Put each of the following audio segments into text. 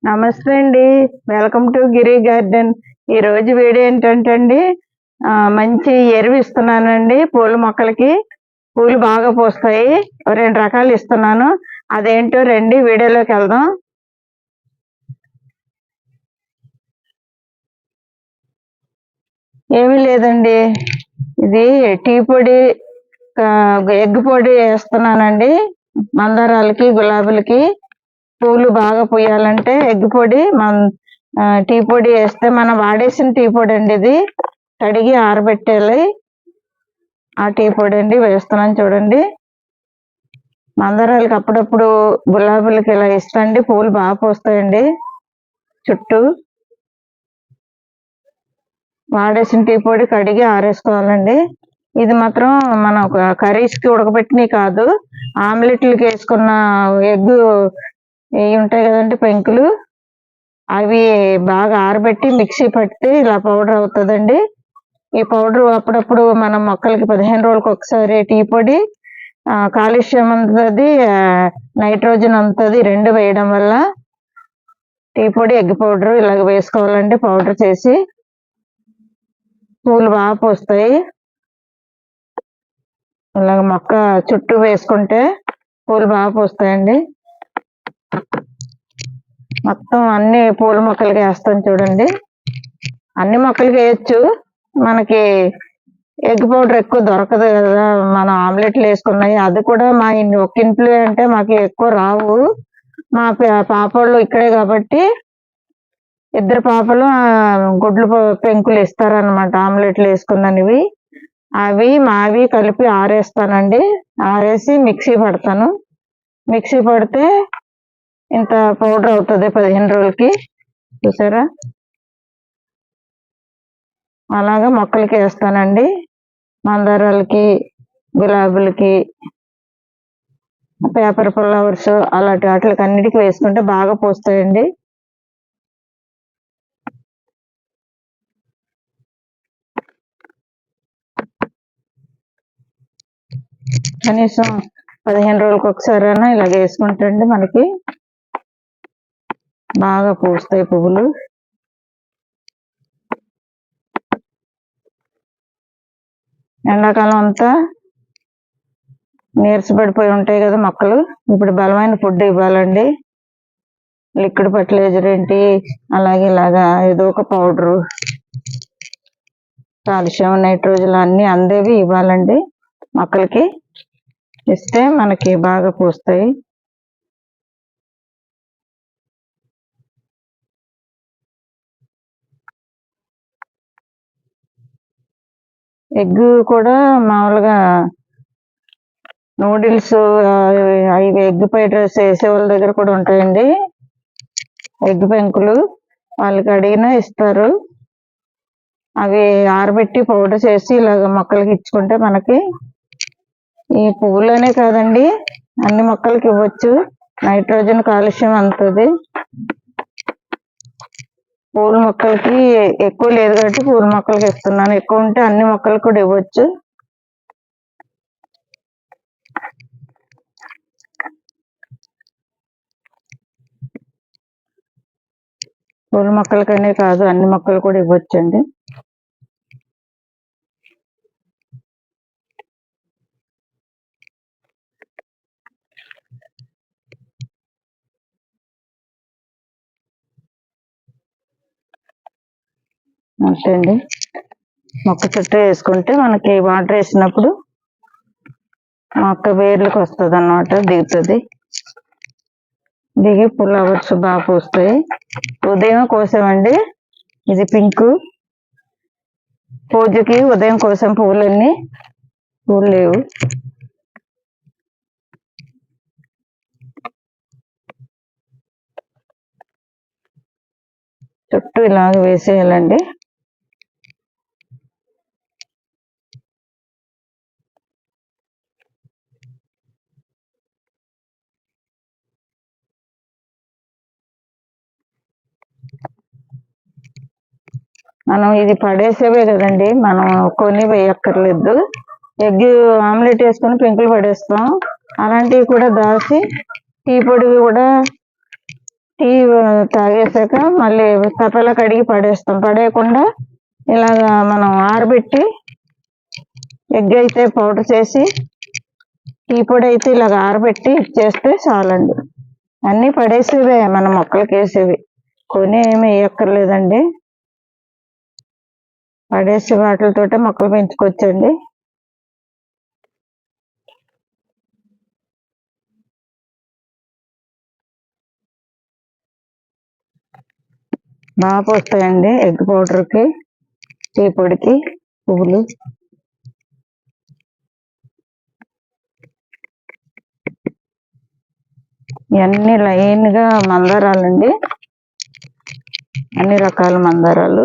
నమస్తే అండి. Welcome to Giri garden. ఈరోజు వీడియో ఏంటంటే అండి, మంచి ఎరువు ఇస్తున్నానండి పూల మొక్కలకి. పూలు బాగా పూస్తాయి. 2 రకాలు ఇస్తున్నాను. అదేంటో రండి వీడియోలోకి వెళ్దాం. ఏమీ లేదండి, ఇది టీ పొడి, ఎగ్ పొడి వేస్తున్నానండి. మందారాలకి, గులాబీలకి పూలు బాగా పూయాలంటే ఎగ్ పొడి, టీ పొడి వేస్తే మనం వాడేసిన టీ పొడి అండి. ఇది కడిగి ఆరబెట్టాలి. ఆ టీ పొడి అండి వేస్తున్నాను చూడండి. మందారాలకి అప్పుడప్పుడు, గులాబీలకి ఇలా ఇస్తండి, పూలు బాగా పూస్తాయండి. చుట్టూ వాడేసిన టీ పొడి కడిగి ఆరేసుకోవాలండి. ఇది మాత్రం మనం కర్రీస్కి ఉడకబెట్టినవి కాదు, ఆమ్లెట్లకి వేసుకున్న ఎగ్ ఇవి ఉంటాయి కదండి పెంకులు, అవి బాగా ఆరబెట్టి మిక్సీ పడితే ఇలా పౌడర్ అవుతుందండి. ఈ పౌడర్ అప్పుడప్పుడు మనం మొక్కలకి 15 రోజులకు ఒకసారి టీ పొడి, కాలుష్యం ఉంటుంది, నైట్రోజన్ ఉంటుంది, 2 వేయడం వల్ల టీ పొడి, ఎగ్ పౌడర్ ఇలాగ వేసుకోవాలండి. పౌడర్ చేసి పూలు బాగా పూస్తాయి. ఇలాగ మొక్క చుట్టూ వేసుకుంటే పూలు బాగా పూస్తాయండి. మొత్తం అన్ని పూల మొక్కలకి వేస్తాను చూడండి. అన్ని మొక్కలకి వేయచ్చు. మనకి ఎగ్ పౌడర్ ఎక్కువ దొరకదు కదా, మనం ఆమ్లెట్లు వేసుకున్నాయి. అది కూడా మా ఒక ఇంట్లో అంటే మాకు ఎక్కువ రావు. మా పాపళ్ళు ఇక్కడే కాబట్టి 2 పాపలు గుడ్లు పెంకులు ఇస్తారనమాట, ఆమ్లెట్లు వేసుకున్నవి. అవి మావి కలిపి ఆరేస్తానండి. ఆరేసి మిక్సీ పడతాను. మిక్సీ పడితే ఇంత పౌడర్ అవుతుంది 15 రోజులకి. చూసారా, అలాగా మొక్కలకి వేస్తానండి. మందారాలకి, గులాబీలకి, పేపర్ ఫ్లవర్స్ అలాంటి వాటికి అన్నిటికీ వేసుకుంటే బాగా పూస్తాయండి. కనీసం 15 రోజులకు ఒకసారైనా ఇలాగ వేసుకుంటే మనకి బాగా పూస్తాయి పువ్వులు. ఎండాకాలం అంతా నీరసపడిపోయి ఉంటాయి కదా మొక్కలు, ఇప్పుడు బలమైన ఫుడ్ ఇవ్వాలండి. లిక్విడ్ ఫర్టిలైజర్ ఏంటి, అలాగే ఇలాగా ఏదో ఒక పౌడరు, కాల్షియం, నైట్రోజన్ అన్నీ అందేవి ఇవ్వాలండి మొక్కలకి. ఇస్తే మనకి బాగా పూస్తాయి. ఎగ్ కూడా మామూలుగా నూడిల్స్, అవి ఎగ్ ఫ్రైడ్ రైస్ వేసే వాళ్ళ దగ్గర కూడా ఉంటాయండి ఎగ్ పెంకులు. వాళ్ళకి అడిగినా ఇస్తారు. అవి ఆరబెట్టి పౌడర్ చేసి ఇలాగ మొక్కలకి ఇచ్చుకుంటే మనకి ఈ పువ్వులనే కాదండి అన్ని మొక్కలకి ఇవ్వచ్చు. నైట్రోజన్, కాల్షియం అందుతుంది. పూల మొక్కలకి ఎక్కువ లేదు కాబట్టి పూల మొక్కలకి ఇస్తున్నాను. ఎక్కువ ఉంటే అన్ని మొక్కలకు కూడా ఇవ్వచ్చు. పూల మొక్కలకనే కాదు, అన్ని మొక్కలు కూడా ఇవ్వచ్చండి. అంతే అండి. మొక్క చుట్టూ వేసుకుంటే మనకి వాటర్ వేసినప్పుడు మొక్క వేర్లకు వస్తుంది అన్నమాట, దిగుతుంది. దిగి ఫ్లవర్స్ బాగా పూస్తాయి. ఉదయం కోసామండి, ఇది పింక్. పూజకి ఉదయం కోసం పువ్వులన్నీ, పూలు లేవు. చుట్టూ ఇలాగ వేసేయాలండి. మనం ఇది పడేసేవే కదండి, మనం కొని వేయక్కర్లేదు. ఎగ్ ఆమ్లెట్ వేసుకొని పెంకులు పడేస్తాం. అలాంటివి కూడా దాచి టీ పొడి కూడా టీ తాగేసాక మళ్ళీ తపేలా కడిగి పడేస్తాం. పడేయకుండా ఇలాగా మనం ఆరబెట్టి ఎగ్ అయితే పౌడర్ చేసి టీ పొడి అయితే ఇలాగ ఆరబెట్టి ఇచ్చేస్తే చాలండి. అన్నీ పడేసేవే మన మొక్కలకి వేసేవి, కొని ఏమి వేయక్కర్లేదండి. పడేసి వాటితోటే మొక్కలు పెంచుకోవచ్చండి. బాగా పోస్తాయండి ఎగ్ పౌడర్కి, టీ పొడికి పువ్వులు. ఇవన్నీ లైన్గా మందారాలండి, అన్ని రకాల మందారాలు.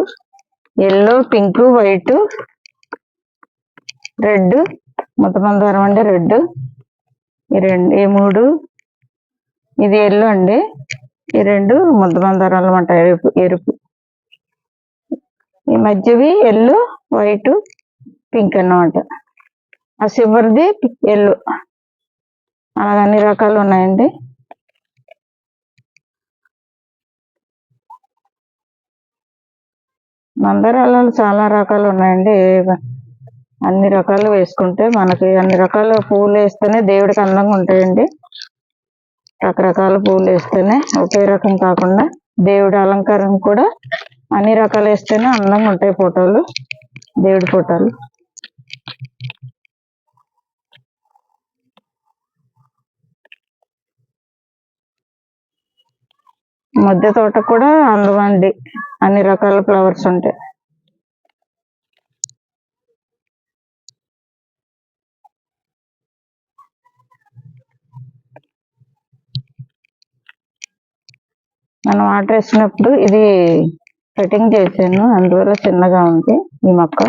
Yellow, pink, white, red. ముద్ద మందారం అండి రెడ్. ఈ మూడు, ఇది ఎల్లో అండి. ఈ రెండు ముద్ద మందారాలు అన్నమాట, ఎరుపు. ఈ మధ్యవి ఎల్లో, వైట్, పింక్ అన్నమాట. ఆ సిల్వర్ది ఎల్లో. అలాగ అన్ని రకాలు ఉన్నాయండి. మందారాలలో చాలా రకాలు ఉన్నాయండి. అన్ని రకాలు వేసుకుంటే మనకి అన్ని రకాల పువ్వులు వేస్తేనే దేవుడికి అందంగా ఉంటాయండి. రకరకాల పువ్వులు వేస్తేనే, ఒకే రకం కాకుండా దేవుడి అలంకారం కూడా అన్ని రకాలు వేస్తేనే అందంగా ఉంటాయి ఫోటోలు, దేవుడి ఫోటోలు. మధ్య తోట కూడా అందం అండి, అన్ని రకాల ఫ్లవర్స్ ఉంటాయి. మనం వాటర్ వేసినప్పుడు ఇది కటింగ్ చేశాను, అందువల్ల చిన్నగా ఉంది ఈ మొక్క.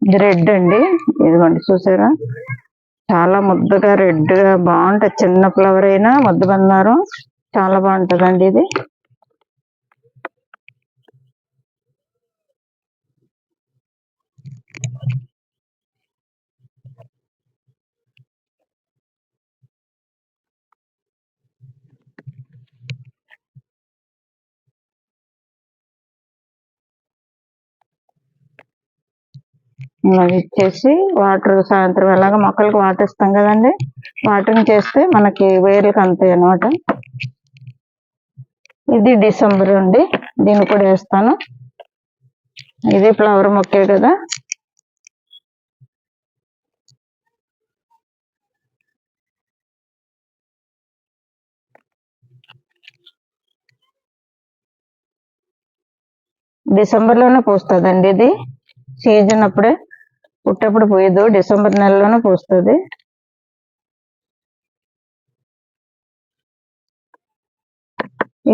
ఇది రెడ్ అండి, ఇదిగోండి చూసారా, చాలా ముద్దగా రెడ్గా బాగుంటుంది. చిన్న ఫ్లవర్ అయినా ముద్ద బంగారం చాలా బాగుంటుందండి ఇది. ఇచ్చేసి వాటర్ సాయంత్రం ఎలాగ మొక్కలకి వాటర్ ఇస్తాం కదండి, వాటరింగ్ చేస్తే మనకి వేర్లకు అందుతాయి అన్నమాట. ఇది డిసెంబర్ అండి, దీన్ని కూడా వేస్తాను. ఇది ఫ్లవర్ మొక్కే కదా. డిసెంబర్లోనే పూస్తుందండి ఇది, సీజన్ అప్పుడే, పుట్టప్పుడు పోయదు, డిసెంబర్ నెలలోనే పూస్తుంది.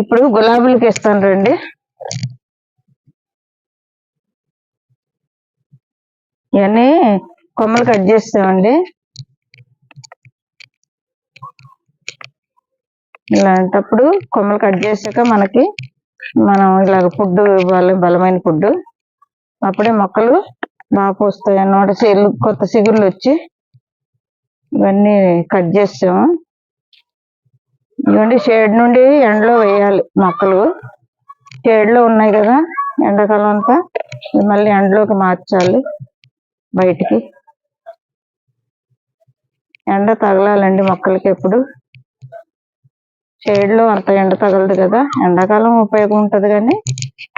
ఇప్పుడు గులాబీలకి ఇస్తాను రండి. ఇవన్నీ కొమ్మలు కట్ చేస్తామండి. ఇలాంటప్పుడు కొమ్మలు కట్ చేసాక మనం ఇలాగ ఫుడ్ ఇవ్వాలి, బలమైన ఫుడ్. అప్పుడే మొక్కలు బాగా పూస్తాయి అన్నమాట. కొత్త చిగుర్లు వచ్చి ఇవన్నీ కట్ చేసాము. ఇవన్నీ షేడ్ నుండి ఎండలో వేయాలి మొక్కలు. షేడ్లో ఉన్నాయి కదా ఎండాకాలం అంతా, మళ్ళీ ఎండలోకి మార్చాలి, బయటికి. ఎండ తగలాలండి మొక్కలకి ఎప్పుడు. షేడ్లో అంత ఎండ తగలదు కదా. ఎండాకాలం ఉపయోగం ఉంటుంది కానీ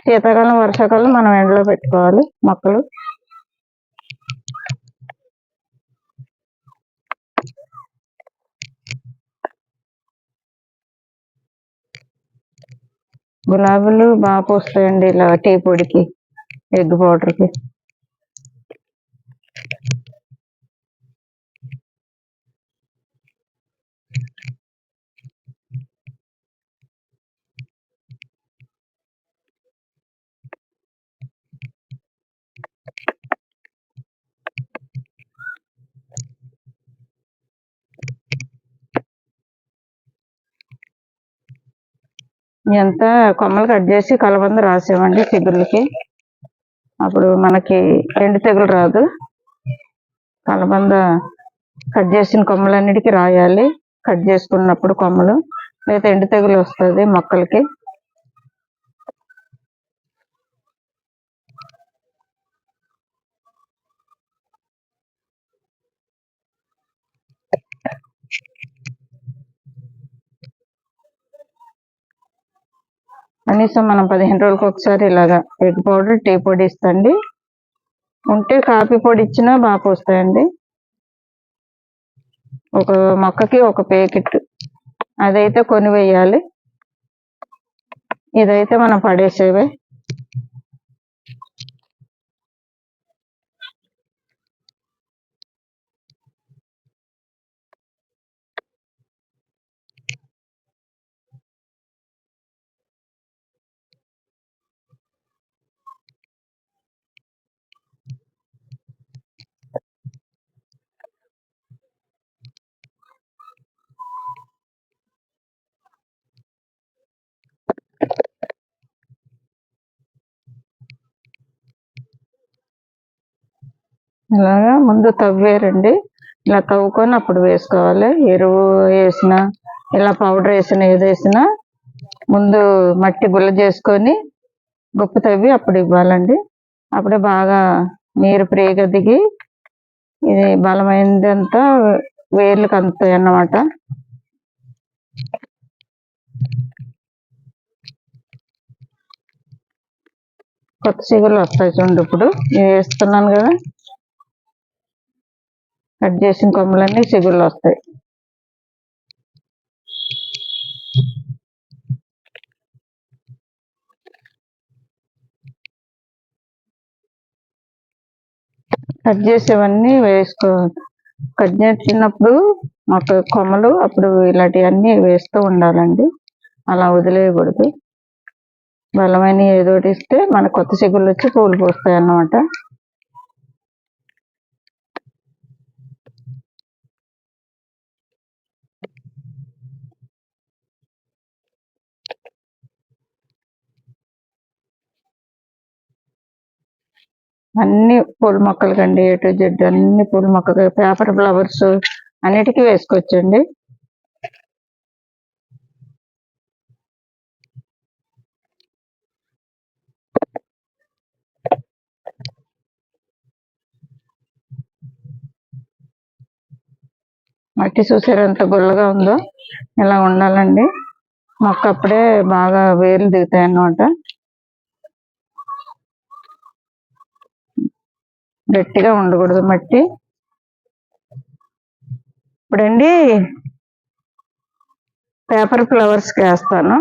శీతాకాలం, వర్షాకాలం మనం ఎండలో పెట్టుకోవాలి మొక్కలు. గులాబీలు బాగా పూస్తాయండి ఇలా టీ పొడికి, ఎగ్ పౌడర్కి. ఎంత కొమ్మలు కట్ చేసి కలబంద రాసామండి చిగుర్లకి. అప్పుడు మనకి ఎండు తెగులు రాదు. కలబంద కట్ చేసిన కొమ్మలన్నిటికీ రాయాలి. కట్ చేసుకున్నప్పుడు కొమ్మలు, లేదా ఎండు తెగులు వస్తుంది మొక్కలకి. కనీసం మనం 15 రోజులకు ఒకసారి ఇలాగా ఎగ్ పౌడర్, టీ పొడి ఇస్తండి. ఉంటే కాఫీ పొడి ఇచ్చినా బాగా వస్తాయండి. ఒక మొక్కకి ఒక ప్యాకెట్ అదైతే కొని వేయాలి. ఇదైతే మనం పడేసేవే. ఇలాగా ముందు తవ్వేరండి. ఇలా తవ్వుకొని అప్పుడు వేసుకోవాలి. ఎరువు వేసిన, ఇలా పౌడర్ వేసిన, ఏది వేసినా ముందు మట్టి గుల్ల చేసుకొని గుప్ప తవ్వి అప్పుడు ఇవ్వాలండి. అప్పుడే బాగా నీరు ఫ్రీగా దిగి ఇది బలమైనదంతా వేర్లకు అందుతాయి అన్నమాట. కొత్త చిగుళ్ళు వస్తాయి చూడండి. ఇప్పుడు నేను వేస్తున్నాను కదా, కట్ చేసిన కొమ్మలన్నీ చిగుళ్ళు వస్తాయి. కట్ చేసేవన్నీ కట్ చేసినప్పుడు మొక్క కొమ్మలు అప్పుడు ఇలాంటివన్నీ వేస్తూ ఉండాలండి. అలా వదిలేయకూడదు. బలమైన ఏదోటి ఇస్తే మన కొత్త చిగుళ్ళు వచ్చి పూలు పూస్తాయి అన్నమాట. అన్ని పూల మొక్కలకండి, ఏ టు జెడ్ అన్ని పూల మొక్కలు, పేపర్ ఫ్లవర్స్ అన్నిటికీ వేసుకోవచ్చండి. మట్టి చూసారు ఎంత గుల్లగా ఉందో. ఇలా ఉండాలండి. మొక్క అప్పుడే బాగా వేర్లు దిగుతాయి అన్నమాట. గట్టిగా ఉండకూడదు మట్టి. ఇప్పుడండి పేపర్ ఫ్లవర్స్ వేస్తాను.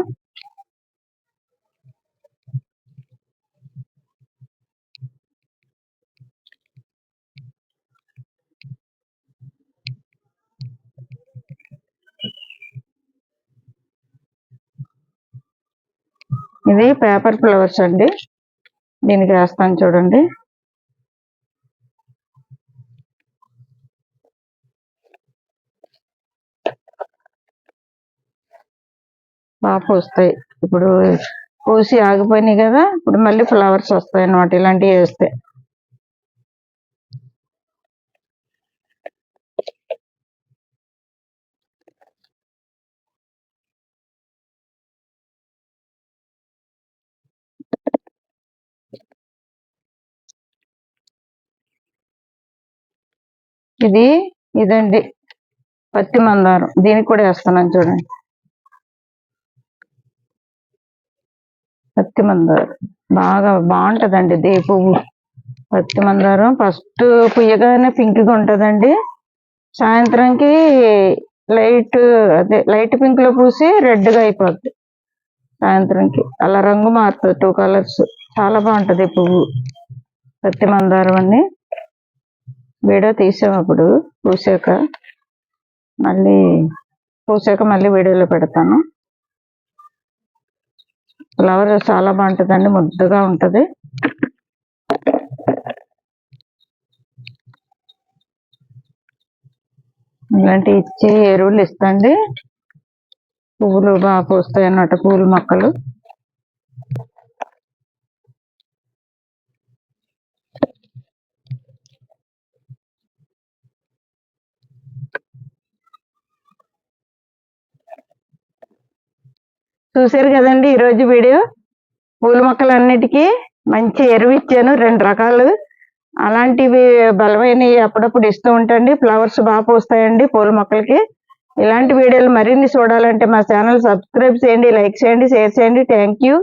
ఇది పేపర్ ఫ్లవర్స్ అండి. దీనికి వేస్తాను చూడండి. బాగా పూస్తాయి. ఇప్పుడు పూసి ఆగిపోయినాయి కదా, ఇప్పుడు మళ్ళీ ఫ్లవర్స్ వస్తాయి అన్నమాట ఇలాంటివి వేస్తే. ఇదండి పత్తి మందారం. దీనికి కూడా వేస్తున్నాను చూడండి. పత్తి మందారం బాగా బాగుంటదండి. దే పువ్వు పత్తి మందారం ఫస్ట్ పుయ్యగానే పింక్గా ఉంటదండి. సాయంత్రంకి లైట్ పింక్ లో పూసి రెడ్గా అయిపోద్ది. సాయంత్రంకి అలా రంగు మారుతుంది, 2 కలర్స్. చాలా బాగుంటది పువ్వు. పత్తి మందారం అన్ని వీడియో తీసాం అప్పుడు పూసాక. మళ్ళీ వీడియోలో పెడతాను. ఫ్లవర్ చాలా బాగుంటుందండి, ముద్దగా ఉంటది. ఇలాంటి ఇచ్చి ఎరువులు ఇస్తండి. పువ్వులు బాగా పూస్తాయి అన్నమాట, పూల మొక్కలు. చూసారు కదండి ఈరోజు వీడియో. పూల మొక్కలన్నిటికీ మంచి ఎరువు ఇచ్చాను, 2 రకాలు. అలాంటివి బలమైనవి అప్పుడప్పుడు ఇస్తూ ఉంటాండి. ఫ్లవర్స్ బాగా పూస్తాయండి పూల మొక్కలకి. ఇలాంటి వీడియోలు మరిన్ని చూడాలంటే మా ఛానల్ సబ్స్క్రైబ్ చేయండి, లైక్ చేయండి, షేర్ చేయండి. Thank you.